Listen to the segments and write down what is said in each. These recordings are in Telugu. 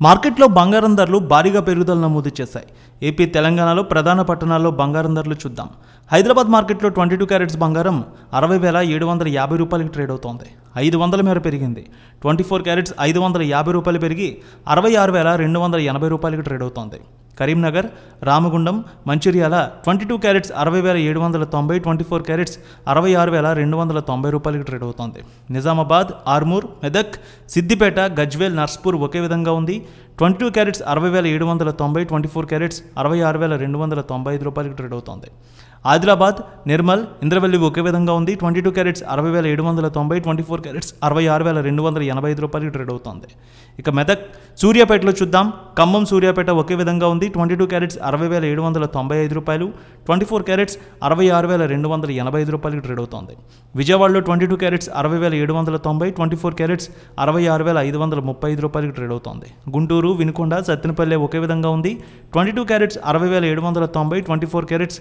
మార్కెట్లో బంగారం ధరలు భారీగా పెరుగుదల నమోదు చేశాయి. ఏపీ, తెలంగాణలో ప్రధాన పట్టణాల్లో బంగారం ధరలు చూద్దాం. హైదరాబాద్ మార్కెట్లో 22 క్యారెట్స్ బంగారం 60,750 రూపాయలకి ట్రేడ్ అవుతోంది. 500 మేర పెరిగింది. 24 క్యారెట్స్ 550 రూపాయలు పెరిగి 66,280 రూపాయలకి ట్రేడ్ అవుతోంది. కరీంనగర్, రామగుండం, మంచిర్యాల 22 క్యారెట్స్ 60,790, 24 క్యారెట్స్ 66,290 రూపాయలకి ట్రేడ్ అవుతోంది. నిజామాబాద్, ఆర్మూర్, మెదక్, సిద్దిపేట, గజ్వేల్, నర్స్పూర్ ఒకే విధంగా ఉంది. 22 క్యారెట్స్ 60,790, 24 క్యారెట్స్ 66,295 రూపాయలకి ట్రేడ్ అవుతోంది. ఆదిలాబాద్, నిర్మల్, ఇంద్రవెల్లి ఒకే విధంగా ఉంది. 22 క్యారెట్స్ 60,790, 24 క్యారెట్స్ 66,285 రూపాయలకి ట్రేడ్ అవుతోంది. ఇక మెదక్, సూర్యాపేటలో చూద్దాం. ఖమ్మం, సూర్యాపేట ఒకే విధంగా ఉంది. 22 క్యారెట్స్ 60,795 రూపాయలు, 24 క్యారెట్స్ 66,285 రూపాయలకి ట్రేడ్ అవుతోంది. విజయవాడలో 22 క్యారెట్స్ 60,790, 24 క్యారెట్స్ 66,535 రూపాయలకి ట్రేడ్ అవుతోంది. గుంటూరు, వినుకొండ, సత్తెనపల్లి ఒకే విధంగా ఉంది. 22 క్యారెట్స్ 60,790, 24 క్యారెట్స్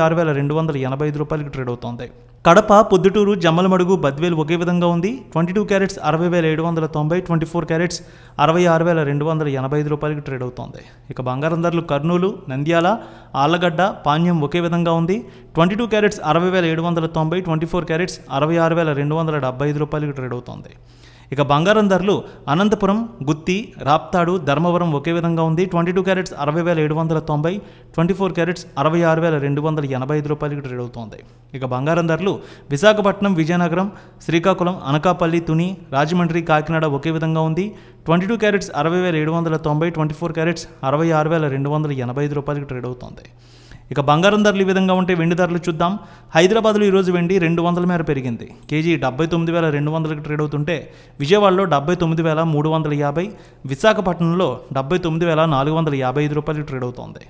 66,285 రూపాయలకి ట్రేడ్ అవుతోంది. కడప, పొద్దుటూరు, జమ్మలమడుగు, బద్వేలు ఒకే విధంగా ఉంది. 22 క్యారెట్స్ 60,790, 24 క్యారెట్స్ 66,285 రూపాయలకి ట్రేడ్ అవుతోంది. ఇక బంగారం ధరలు కర్నూలు, నంద్యాల, ఆళ్లగడ్డ, పాణ్యం ఒకే విధంగా ఉంది. 22 క్యారెట్స్ 60,790, 24 క్యారెట్స్ 66,275 రూపాయలకి ట్రేడ్ అవుతోంది. ఇక బంగారం ధరలు అనంతపురం, గుత్తి, రాప్తాడు, ధర్మవరం ఒకే విధంగా ఉంది. 22 క్యారెట్స్ 60,790, 24 క్యారెట్స్ 66,285 రూపాయలకి ట్రేడ్ అవుతోంది. ఇక బంగారం ధరలు విశాఖపట్నం, విజయనగరం, శ్రీకాకుళం, అనకాపల్లి, తుని, రాజమండ్రి, కాకినాడ ఒకే విధంగా ఉంది. 22 క్యారెట్స్ 60,790, 24 క్యారెట్స్ 66,285 రూపాయలకి ట్రేడ్ అవుతోంది. ఇక బంగారం ధరలు ఈ విధంగా ఉంటే వెండి ధరలు చూద్దాం. హైదరాబాద్లో ఈరోజు వెండి 200 మేర పెరిగింది. కేజీ 79,200కి ట్రేడ్ అవుతుంటే విజయవాడలో 79,350, విశాఖపట్నంలో 79,455 రూపాయలకి ట్రేడ్ అవుతోంది.